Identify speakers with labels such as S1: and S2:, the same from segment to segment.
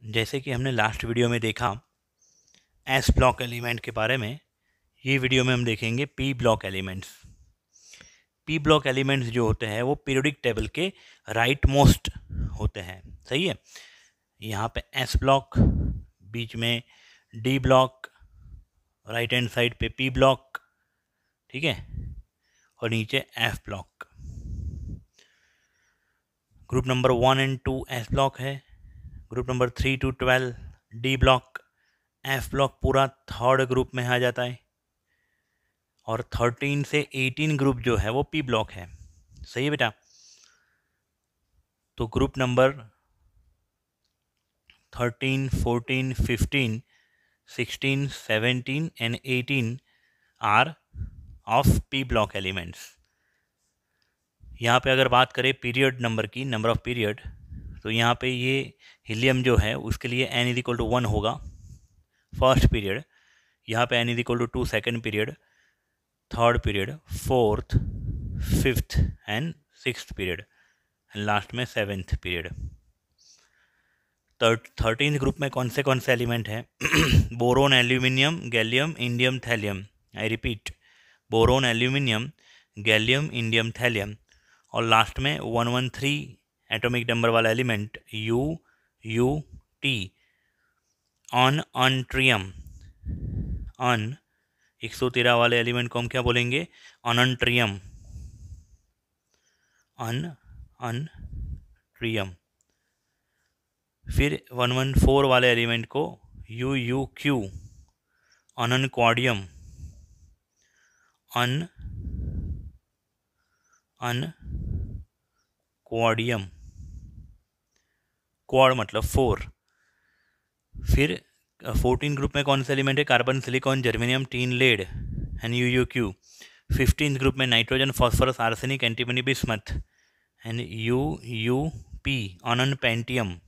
S1: जैसे कि हमने लास्ट वीडियो में देखा एस ब्लॉक एलिमेंट के बारे में, ये वीडियो में हम देखेंगे P block elements. P block elements जो होते हैं वो पीरियोडिक टेबल के राइट मोस्ट होते हैं। सही है। यहाँ पे एस ब्लॉक, बीच में D block, right hand side पे पी ब्लॉक, ठीक है, और नीचे F block. Group number 1 and 2 S block है, group number 3 to 12 D block, F block पूरा थर्ड ग्रुप में आ जाता है, और 13 से 18 ग्रुप जो है वो पी ब्लॉक है। सही है बेटा। तो group number 13, 14, 15, 16, 17 and 18 are of p block elements. यहाँ पे अगर बात करें पीरियड नंबर की, नंबर ऑफ पीरियड, तो यहाँ पे ये हीलियम जो है उसके लिए n इज इक्वल टू 1 होगा फर्स्ट पीरियड, यहाँ पे n is equal to 2 second period, third period, fourth, fifth and sixth period, last में सेवेंथ पीरियड। 13 ग्रुप में कौन से एलिमेंट हैं? Boron, aluminium, gallium, indium, thallium. I repeat, boron, aluminium, gallium, indium, thallium. और last में 113 atomic number वाला element UUT, ununtrium. 113 वाले element को हम क्या बोलेंगे? अनट्रियम। अनट्रियम। फिर 114 वाले एलिमेंट को UUQ, अनक्वाडियम। अनक्वाडियम, क्वाड मतलब 4। फिर 14 ग्रुप में कौन सा एलिमेंट है? Carbon, silicon, germanium, tin, lead and UUQ। 15 group में nitrogen, phosphorus, arsenic, antimony, bismuth and UUP, ununpentium.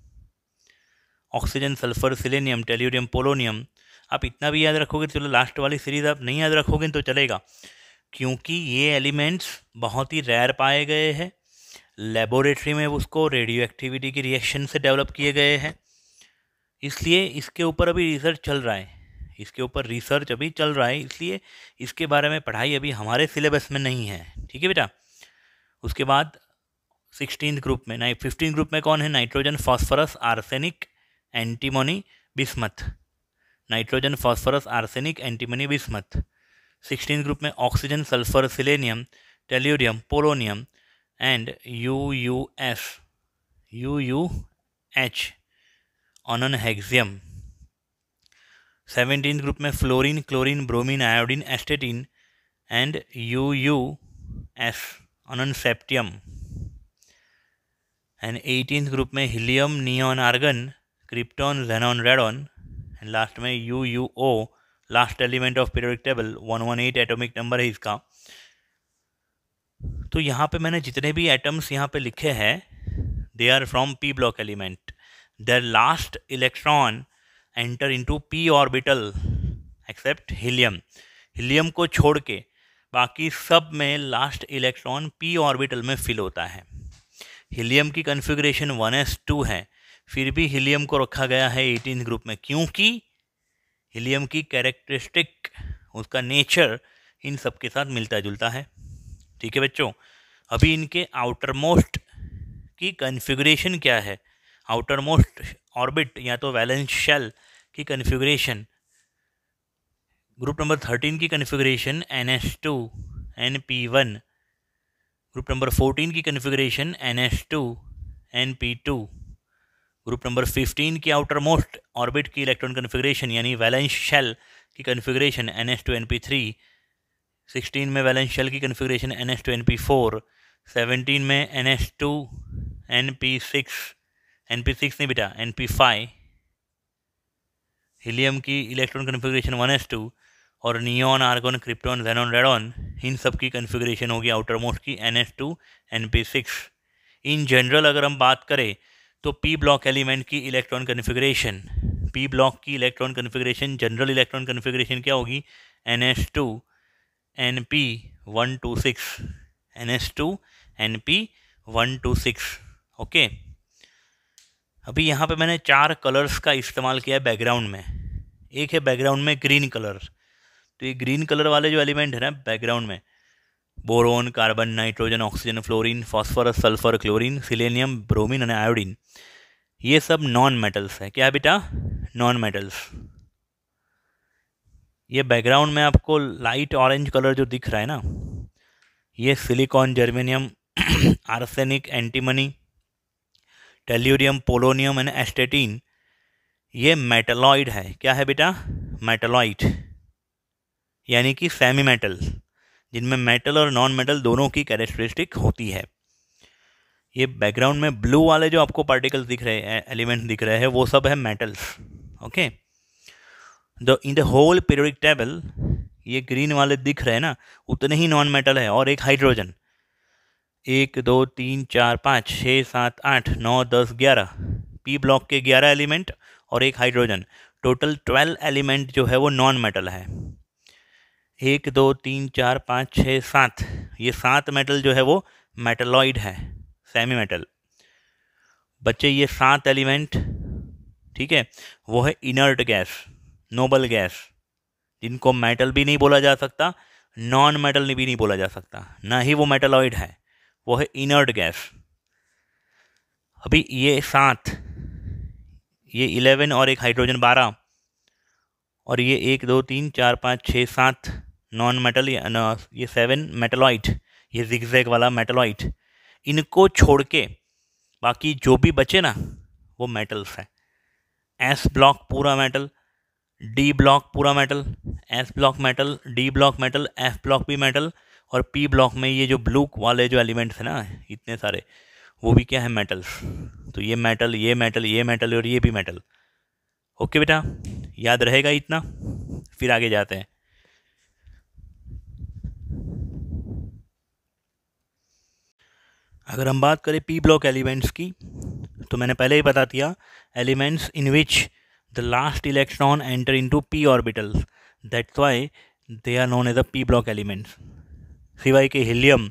S1: Oxygen, sulphur, selenium, tellurium, polonium. आप इतना भी याद रखोगे, चलो लास्ट वाली सीरीज आप नहीं याद रखोगे तो चलेगा, क्योंकि ये एलिमेंट्स बहुत ही रेयर पाए गए हैं। लेबोरेटरी में उसको रेडियो एक्टिविटी की रिएक्शन से डेवलप किए गए हैं, इसलिए इसके ऊपर अभी रिसर्च चल रहा है। इसलिए इसके बारे में पढ़ाई अभी हमारे सिलेबस में नहीं है। ठीक है बेटा। उसके बाद 16 ग्रुप में 15 ग्रुप में कौन है? Nitrogen, phosphorus, arsenic, antimony, bismuth. Nitrogen, phosphorus, arsenic, antimony, bismuth. 16 group में oxygen, sulphur, selenium, tellurium, polonium and UUH, ununhexium. 17 group में fluorine, chlorine, bromine, iodine, astatine and UUS, ununseptium. And 18 group में helium, neon, argon, krypton, xenon, radon and last में UUO, last element of periodic table, 118 atomic number है इसका। तो यहाँ पे मैंने जितने भी एटम्स यहाँ पे लिखे हैं, they are from p block element. Their last electron enter into p orbital except helium. Helium को छोड़ के बाकी सब में लास्ट इलेक्ट्रॉन पी ऑर्बिटल में फिल होता है। हीलियम की कन्फिग्रेशन 1s2 है, फिर भी हीलियम को रखा गया है 18 ग्रुप में, क्योंकि हीलियम की कैरेक्टरिस्टिक, उसका नेचर इन सब के साथ मिलता जुलता है। ठीक है बच्चों। अभी इनके आउटर मोस्ट की कन्फिग्रेशन क्या है? आउटर मोस्ट ऑर्बिट या तो वैलेंस शेल की कन्फिग्रेशन, ग्रुप नंबर 13 की configuration NH2 NP1, group number 14 की configuration NH2 NP2, group number 15 की आउटर मोस्ट ऑर्बिट की इलेक्ट्रॉन कन्फिग्रेशन यानी वैलेंस शेल की कन्फिग्रेशन NH2 NP3, 16 में वैलेंस शेल की कन्फिग्रेशन NH2 NP4, 17 में NH2 NP6 नहीं बेटा NP5, हीलियम की इलेक्ट्रॉन कन्फिग्रेशन 1s2 और neon, argon, krypton, xenon, radon, इन सब की कन्फिग्रेशन होगी आउटर मोस्ट की NH2 NP6। इन जनरल अगर हम बात करें तो पी ब्लॉक एलिमेंट की इलेक्ट्रॉन कन्फिग्रेशन, पी ब्लॉक की electron configuration, general electron configuration क्या होगी? NH2 NP126, NH2 NP126। Okay. अभी यहाँ पे मैंने 4 कलर्स का इस्तेमाल किया है बैकग्राउंड में। एक है बैकग्राउंड में ग्रीन कलर, तो ये ग्रीन कलर वाले जो एलिमेंट है ना बैकग्राउंड में, boron, carbon, nitrogen, oxygen, fluorine, phosphorus, sulphur, chlorine, selenium, bromine और आयोडीन, ये सब नॉन मेटल्स है। क्या है बेटा? Non metals. ये बैकग्राउंड में आपको लाइट ऑरेंज कलर जो दिख रहा है ना, ये silicon, germanium, arsenic, antimony, tellurium, polonium and एस्टेटिन, ये मेटलॉइड है। क्या है बेटा? मेटलॉइड, यानी कि सेमी मेटल, जिनमें मेटल और नॉन मेटल दोनों की कैरेक्टरिस्टिक होती है। ये बैकग्राउंड में ब्लू वाले जो आपको पार्टिकल्स दिख रहे हैं, एलिमेंट दिख रहे हैं, वो सब है metals. Okay, in the whole periodic table ये ग्रीन वाले दिख रहे हैं ना, उतने ही नॉन मेटल है और एक हाइड्रोजन। 1 2 3 4 5 6 7 8 9 10 11 पी ब्लॉक के 11 एलिमेंट और एक हाइड्रोजन, टोटल 12 एलिमेंट जो है वो नॉन मेटल है। 1 2 3 4 5 6 7, ये 7 मेटल जो है वो मेटलॉइड है, सेमी मेटल। बच्चे ये 7 एलिमेंट, ठीक है, वो है इनर्ट गैस, नोबल गैस, जिनको मेटल भी नहीं बोला जा सकता, नॉन मेटल भी नहीं बोला जा सकता, ना ही वो मेटलॉइड है, वो है इनर्ट गैस। अभी ये 7, ये 11 और एक हाइड्रोजन 12, और ये 1 2 3 4 5 6 7 नॉन मेटल, ये 7 मेटलॉइड, ये जिगजैग वाला मेटलॉइड। इनको छोड़ के बाकी जो भी बचे ना वो मेटल्स है। एस ब्लॉक पूरा मेटल, डी ब्लॉक पूरा metal, S block metal, D block metal, F block भी मेटल, और पी ब्लॉक में ये जो ब्लू वाले जो एलिमेंट्स हैं ना इतने सारे, वो भी क्या है? मेटल्स। तो ये मेटल, ये मेटल, ये मेटल और ये भी मेटल। ओके बेटा, याद रहेगा इतना? फिर आगे जाते हैं। अगर हम बात करें पी ब्लॉक एलिमेंट्स की, तो मैंने पहले ही बता दिया, elements in which the last electron enter into p orbitals, that's why they are known as a p block elements. सिवाय के हीलियम,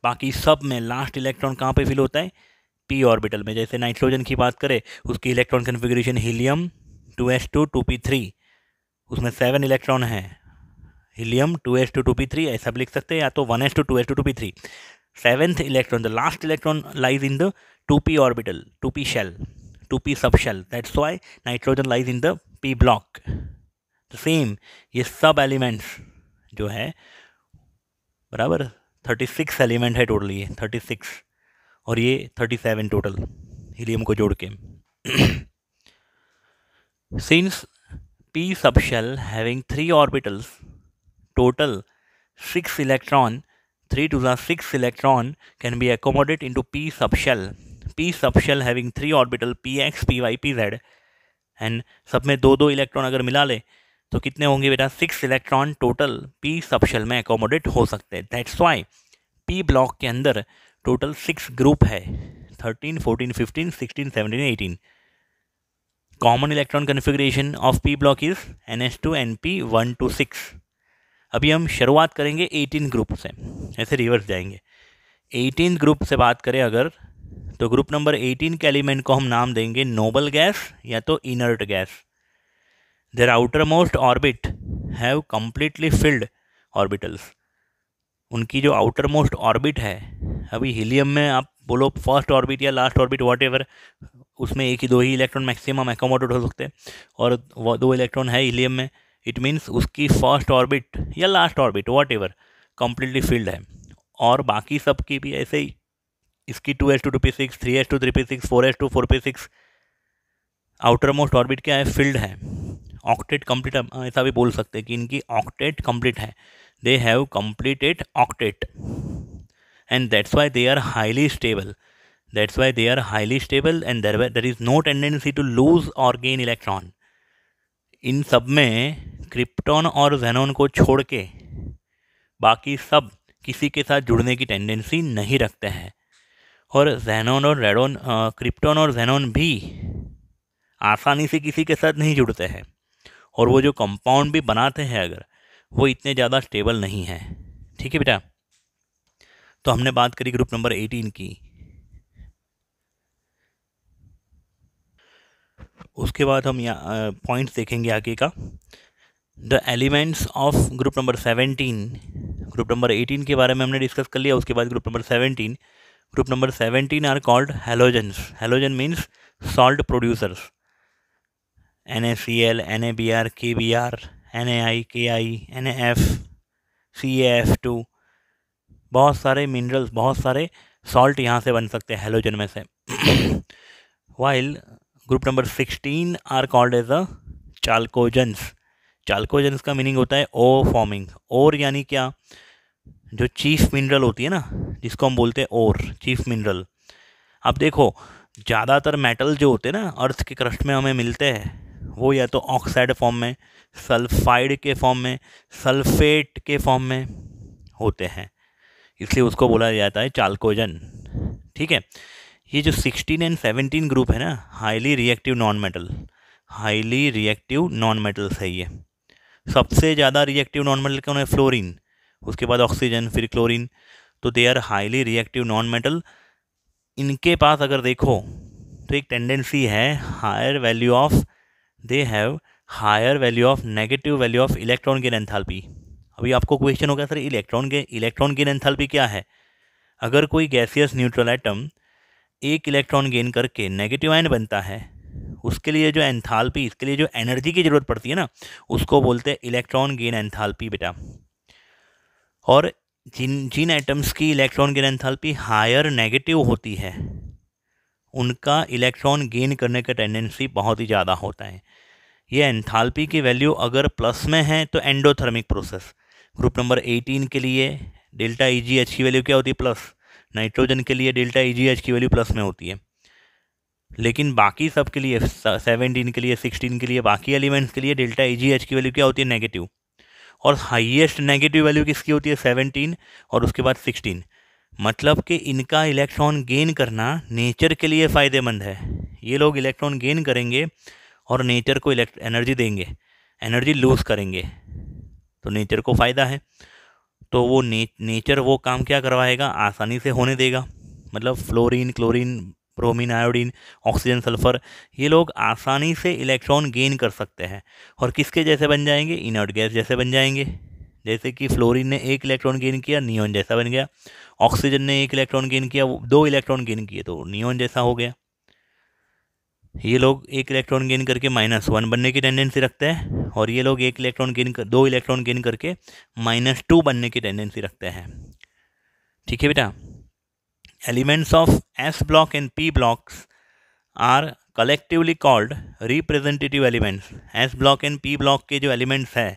S1: बाकी सब में लास्ट इलेक्ट्रॉन कहाँ पे फिल होता है? पी ऑर्बिटल में। जैसे नाइट्रोजन की बात करें, उसकी electron configuration helium 2s2 2p3, उसमें 7 इलेक्ट्रॉन है। हीलियम 2s2 2p3 ऐसा भी लिख सकते हैं, या तो 1s2 2s2 2p3। 7th electron, the last electron lies in the 2p orbital, 2p shell, 2p subshell. That's why nitrogen lies in the p block. The same, ये सब एलिमेंट्स जो है बराबर 36 एलिमेंट है टोटल, ये 36 और ये 37 टोटल हीलियम को जोड़ के। Since p subshell having 3 orbitals, total 6 electron, 3 to the 6 electron can be accommodated into p subshell. p subshell having 3 orbital px, py, pz, and सब में 2-2 इलेक्ट्रॉन अगर मिला ले तो कितने होंगे बेटा? 6 इलेक्ट्रॉन टोटल p सबशेल में अकोमोडेट हो सकते हैं। दैट्स वाई p ब्लॉक के अंदर टोटल 6 ग्रुप है, 13, 14, 15, 16, 17, 18। Common electron configuration of p block is ns2 np 1 to 6। अभी हम शुरुआत करेंगे 18 ग्रुप से, ऐसे रिवर्स जाएंगे। 18 ग्रुप से बात करें अगर, तो ग्रुप नंबर 18 के एलिमेंट को हम नाम देंगे नोबल गैस या तो inert gas. Their outer most orbit have completely filled orbitals. उनकी जो आउटर मोस्ट ऑर्बिट है, अभी हीलियम में आप बोलो फर्स्ट ऑर्बिट या लास्ट ऑर्बिट वॉट एवर, उसमें एक ही 2 ही इलेक्ट्रॉन मैक्सिमम एकोमोडेट हो सकते हैं, और 2 इलेक्ट्रॉन है हीलियम में, इट मीन्स उसकी फर्स्ट ऑर्बिट या last orbit what ever completely field है। और बाकी सब की भी ऐसे ही, इसकी 2s2 2p6, 3s2 3p6, 4s2 4p6 outer most orbit क्या है? फिल्ड है। ऑक्टेट कंप्लीट, ऐसा भी बोल सकते हैं कि इनकी ऑक्टेट कंप्लीट है, they have completed octet, and that's why they are highly stable. That's why they are highly stable and there is no tendency to lose और गेन इलेक्ट्रॉन। इन सब में क्रिप्टॉन और जेनॉन को छोड़ के बाकी सब किसी के साथ जुड़ने की टेंडेंसी नहीं रखते हैं, और जेनॉन और रेडॉन, क्रिप्टॉन और जेनॉन भी आसानी से किसी के साथ नहीं जुड़ते हैं, और वो जो कंपाउंड भी बनाते हैं अगर, वो इतने ज़्यादा स्टेबल नहीं है। ठीक है बेटा, तो हमने बात करी ग्रुप नंबर 18 की। उसके बाद हम यहाँ पॉइंट्स देखेंगे आगे का। The elements of group number 17, group number 18 के बारे में हमने डिस्कस कर लिया। उसके बाद group number 17, group number 17 are called halogens. Halogen means salt producers, NaCl, NaBr, KBr, NaI, Ki, NaF, CaF2, बहुत सारे मिनरल्स, बहुत सारे सॉल्ट यहाँ से बन सकते हैं हेलोजन में से। While group number 16 are called as a chalcogens. Chalcogens का मीनिंग होता है ओ फॉर्मिंग। और यानी क्या, जो चीफ मिनरल होती है ना, जिसको हम बोलते हैं ओर, चीफ मिनरल। अब देखो, ज़्यादातर मेटल जो होते हैं ना अर्थ के क्रस्ट में हमें मिलते हैं, वो या तो ऑक्साइड फॉर्म में, सल्फाइड के फॉर्म में, सल्फेट के फॉर्म में होते हैं, इसलिए उसको बोला जाता है चाल्कोजन। ठीक है, ये जो 16 एंड 17 ग्रुप है ना, highly reactive non metal, highly reactive non metals है ये। सबसे ज़्यादा रिएक्टिव नॉन मेटल कौन है? फ्लोरीन, उसके बाद ऑक्सीजन, फिर क्लोरीन। तो they are highly reactive non metal. इनके पास अगर देखो तो एक टेंडेंसी है, higher value of, they have higher value of, negative value of electron gain enthalpy. अभी आपको क्वेश्चन होगा सर इलेक्ट्रॉन गेन एंथैल्पी क्या है? अगर कोई गैसियस न्यूट्रल एटम एक इलेक्ट्रॉन गेन करके नेगेटिव आयन बनता है, उसके लिए जो एंथैल्पी, इसके लिए जो एनर्जी की ज़रूरत पड़ती है ना, उसको बोलते हैं इलेक्ट्रॉन गेन एंथैल्पी बेटा। और जिन एटम्स की electron gain enthalpy higher negative होती है, उनका इलेक्ट्रॉन गेन करने का टेंडेंसी बहुत ही ज़्यादा होता है। ये एंथैल्पी की वैल्यू अगर प्लस में है तो एंडोथर्मिक प्रोसेस। ग्रुप नंबर 18 के लिए डेल्टा EgH की वैल्यू क्या होती है? प्लस। नाइट्रोजन के लिए डेल्टा EgH की वैल्यू प्लस में होती है। लेकिन बाकी सब के लिए, 17 के लिए, 16 के लिए, बाकी एलिमेंट्स के लिए डेल्टा EgH की वैल्यू क्या होती है? नेगेटिव। और हाईएस्ट नेगेटिव वैल्यू किसकी होती है? 17 और उसके बाद 16। मतलब कि इनका इलेक्ट्रॉन गेन करना नेचर के लिए फ़ायदेमंद है। ये लोग इलेक्ट्रॉन गेन करेंगे और नेचर को एनर्जी देंगे, एनर्जी लूज़ करेंगे, तो नेचर को फ़ायदा है। तो वो नेचर वो काम क्या करवाएगा? आसानी से होने देगा। मतलब fluorine, chlorine, bromine, iodine, oxygen, sulphur, ये लोग आसानी से इलेक्ट्रॉन गेन कर सकते हैं। और किसके जैसे बन जाएंगे? इनर्ट गैस जैसे बन जाएंगे। जैसे कि फ्लोरीन ने एक इलेक्ट्रॉन गेन किया, नियॉन जैसा बन गया। ऑक्सीजन ने एक इलेक्ट्रॉन गेन किया, 2 इलेक्ट्रॉन गेन किए, तो नियॉन जैसा हो गया। ये लोग एक इलेक्ट्रॉन गेन करके -1 बनने की टेंडेंसी रखते हैं, और ये लोग 2 इलेक्ट्रॉन गेन करके -2 बनने की टेंडेंसी रखते हैं। ठीक है बेटा। Elements of S block and P blocks are collectively called representative elements. S block and P block के जो एलिमेंट्स हैं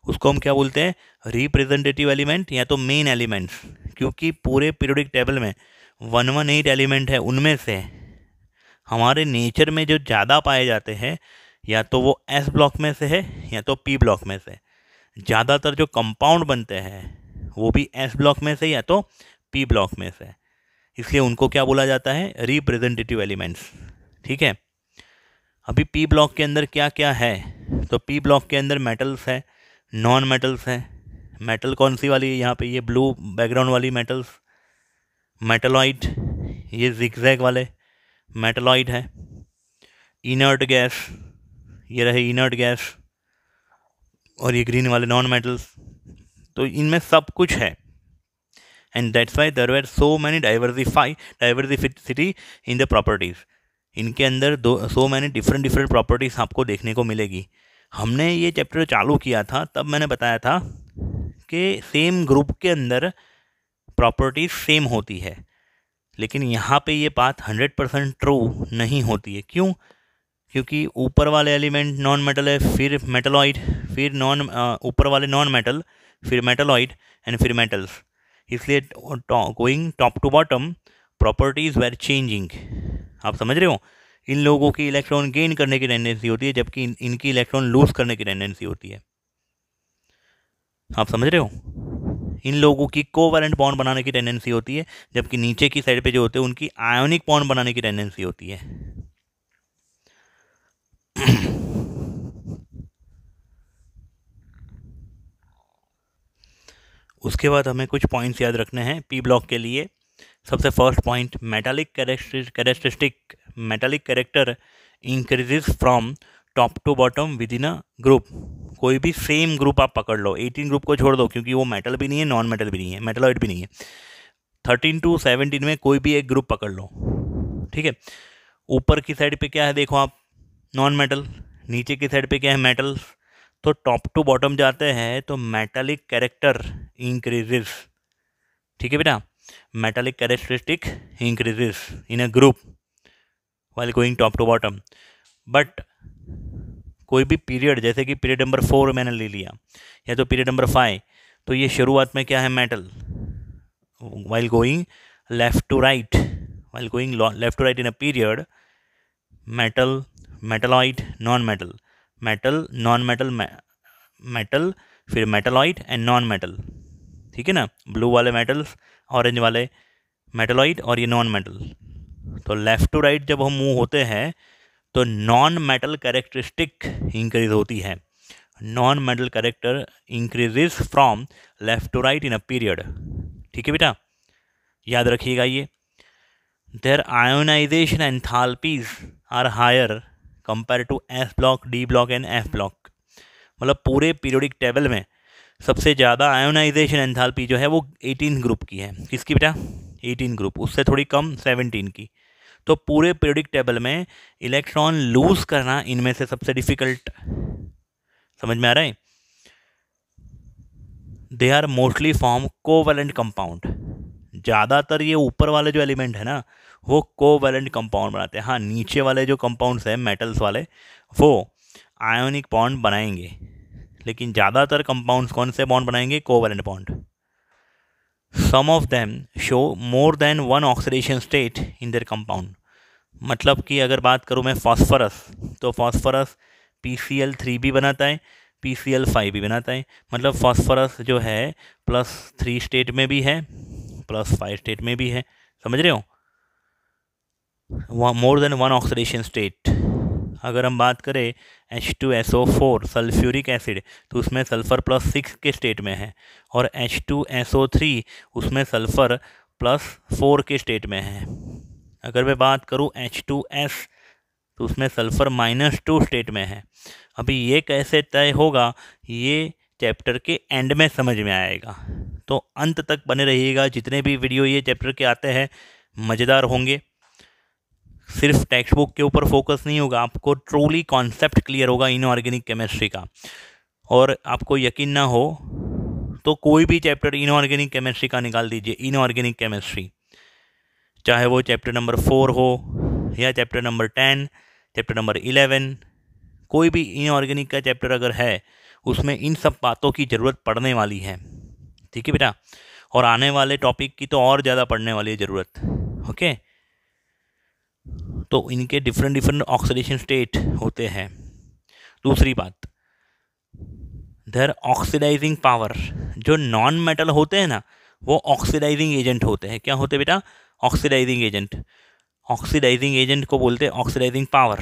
S1: उसको हम क्या बोलते हैं? रिप्रेजेंटेटिव एलिमेंट या तो मेन एलिमेंट्स। क्योंकि पूरे पीरियोडिक टेबल में 118 एलिमेंट है, उनमें से हमारे नेचर में जो ज़्यादा पाए जाते हैं या तो वो S ब्लॉक में से है या तो P ब्लॉक में से। ज़्यादातर जो कंपाउंड बनते हैं वो भी S ब्लॉक में से या तो P ब्लॉक में से, इसलिए उनको क्या बोला जाता है? Representative elements. ठीक है। अभी P ब्लॉक के अंदर क्या क्या है? तो P ब्लॉक के अंदर मेटल्स है, नॉन मेटल्स है। मेटल कौन सी वाली है? यहाँ पे ये ब्लू बैकग्राउंड वाली मेटल्स, मेटलॉइड, ये जिगजैग वाले मेटलॉइड है। इनर्ट गैस, ये रहे इनर्ट गैस, और ये ग्रीन वाले नॉन मेटल्स। तो इनमें सब कुछ है। And that's why there were so many diversity in the properties. इनके अंदर सो मैनी डिफरेंट प्रॉपर्टीज़ आपको देखने को मिलेगी। हमने ये चैप्टर चालू किया था तब मैंने बताया था कि सेम ग्रुप के अंदर प्रॉपर्टीज़ सेम होती है, लेकिन यहाँ पे ये बात 100% ट्रू नहीं होती है। क्यों? क्योंकि ऊपर वाले एलिमेंट नॉन मेटल है, फिर मेटलॉइड, फिर ऊपर वाले नॉन मेटल, फिर मेटलॉइड एंड फिर मेटल्स। इसलिए going top to bottom properties were changing. आप समझ रहे हो? इन लोगों की इलेक्ट्रॉन गेन करने की टेंडेंसी होती है, जबकि इनकी इलेक्ट्रॉन लूज करने की टेंडेंसी होती है। आप समझ रहे हो? इन लोगों की कोवैलेंट बॉन्ड बनाने की टेंडेंसी होती है, जबकि नीचे की साइड पे जो होते हैं उनकी आयोनिक बॉन्ड बनाने की टेंडेंसी होती है। उसके बाद हमें कुछ पॉइंट्स याद रखने हैं P ब्लॉक के लिए। सबसे first point, metallic character increases from top to bottom within a group. कोई भी सेम ग्रुप आप पकड़ लो, 18 ग्रुप को छोड़ दो क्योंकि वो मेटल भी नहीं है, नॉन मेटल भी नहीं है, मेटलॉइड भी नहीं है। 13 to 17 में कोई भी एक ग्रुप पकड़ लो, ठीक है। ऊपर की साइड पे क्या है देखो आप, नॉन मेटल, नीचे की साइड पे क्या है, मेटल। तो टॉप टू बॉटम जाते हैं तो मेटालिक कैरेक्टर इंक्रीजेस, ठीक है बेटा, metallic characteristic increases in a group while going top to bottom. But कोई भी पीरियड, जैसे कि पीरियड नंबर 4 मैंने ले लिया, या तो पीरियड नंबर 5, तो ये शुरुआत में क्या है, metal, while going left to right, while going left to right in a period, metal, metalloid, non-metal, metal, non-metal, metal, फिर metalloid and non-metal, ठीक है ना, ब्लू वाले मेटल्स, ऑरेंज वाले मेटलॉइड और ये नॉन मेटल। तो लेफ्ट टू राइट जब हम मूव होते हैं तो नॉन मेटल कैरेक्टरिस्टिक इंक्रीज होती है, non metal character increases from left to right in a period, ठीक है बेटा, याद रखिएगा ये। There ionization enthalpies are higher compare to s block, d block and f block. मतलब पूरे पीरियोडिक टेबल में सबसे ज़्यादा आयोनाइजेशन एंथैल्पी जो है वो 18 ग्रुप की है। किसकी बेटा, 18 ग्रुप, उससे थोड़ी कम 17 की। तो पूरे पीरियोडिक टेबल में इलेक्ट्रॉन लूज करना इनमें से सबसे डिफिकल्ट, समझ में आ रहा है। They are mostly form covalent compound, ज़्यादातर ये ऊपर वाले जो एलिमेंट है ना वो कोवैलेंट कंपाउंड बनाते हैं। हाँ, नीचे वाले जो कंपाउंड्स हैं मेटल्स वाले वो आयोनिक बॉन्ड बनाएंगे, लेकिन ज़्यादातर कंपाउंड्स कौन से बॉन्ड बनाएंगे, covalent bond. Some of them show more than one oxidation state in their compound. मतलब कि अगर बात करूँ मैं फॉस्फोरस, तो फॉस्फोरस PCl3 भी बनाता है, PCl5 भी बनाता है। मतलब फॉस्फोरस जो है +3 स्टेट में भी है, +5 स्टेट में भी है, समझ रहे हो, मोर देन वन ऑक्सीडेशन स्टेट। अगर हम बात करें H2SO4 सल्फ्यूरिक एसिड, तो उसमें सल्फ़र +6 के स्टेट में है, और H2SO3 उसमें सल्फ़र +4 के स्टेट में है। अगर मैं बात करूं H2S, तो उसमें सल्फ़र -2 स्टेट में है। अभी ये कैसे तय होगा, ये चैप्टर के एंड में समझ में आएगा, तो अंत तक बने रहिएगा। जितने भी वीडियो ये चैप्टर के आते हैं मज़ेदार होंगे, सिर्फ टेक्स्ट बुक के ऊपर फोकस नहीं होगा, आपको ट्रूली कॉन्सेप्ट क्लियर होगा इनऑर्गेनिक केमिस्ट्री का। और आपको यकीन ना हो तो कोई भी चैप्टर इनऑर्गेनिक केमिस्ट्री का निकाल दीजिए, इनऑर्गेनिक केमिस्ट्री, चाहे वो चैप्टर नंबर 4 हो या चैप्टर नंबर 10, चैप्टर नंबर 11, कोई भी इनऑर्गेनिक का चैप्टर अगर है उसमें इन सब बातों की ज़रूरत पड़ने वाली है, ठीक है बेटा। और आने वाले टॉपिक की तो और ज़्यादा पढ़ने वाली है ज़रूरत, ओके। तो इनके डिफरेंट ऑक्सीडेशन स्टेट होते हैं। दूसरी बात, देयर ऑक्सीडाइजिंग पावर, जो नॉन मेटल होते हैं ना वो ऑक्सीडाइजिंग एजेंट होते हैं। क्या होते हैं बेटा, ऑक्सीडाइजिंग एजेंट। ऑक्सीडाइजिंग एजेंट को बोलते हैं ऑक्सीडाइजिंग पावर।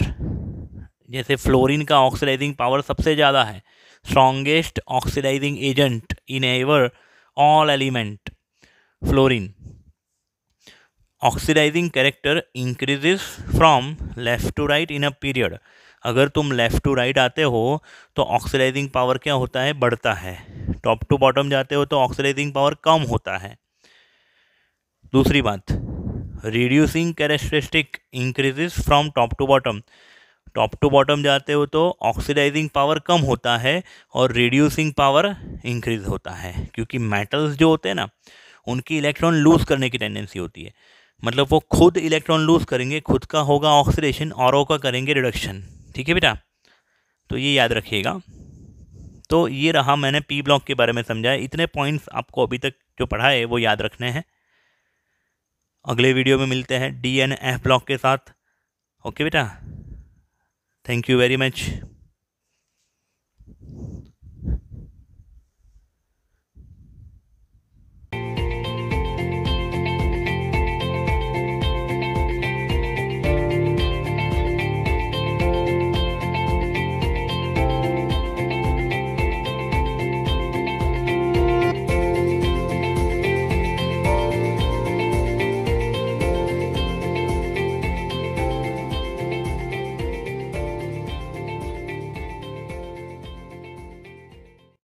S1: जैसे फ्लोरीन का ऑक्सीडाइजिंग पावर सबसे ज़्यादा है, strongest oxidizing agent in ever all element, fluorine. Oxidizing character increases from left to right in a period. अगर तुम लेफ़्ट टू राइट आते हो तो ऑक्सीडाइजिंग पावर क्या होता है, बढ़ता है। टॉप टू बॉटम जाते हो तो ऑक्सीडाइजिंग पावर कम होता है। दूसरी बात, reducing characteristic increases from top to bottom. Top to bottom जाते हो तो ऑक्सीडाइजिंग पावर कम होता है और रिड्यूसिंग पावर इंक्रीज होता है, क्योंकि मेटल्स जो होते हैं ना उनकी इलेक्ट्रॉन लूज करने की टेंडेंसी होती है। मतलब वो खुद इलेक्ट्रॉन लूज करेंगे, खुद का होगा ऑक्सीडेशन, औरों का करेंगे रिडक्शन, ठीक है बेटा। तो ये याद रखिएगा। तो ये रहा, मैंने पी ब्लॉक के बारे में समझाया। इतने पॉइंट्स आपको अभी तक जो पढ़ा है वो याद रखने हैं। अगले वीडियो में मिलते हैं डी एंड एफ ब्लॉक के साथ, ओके बेटा। Thank you very much.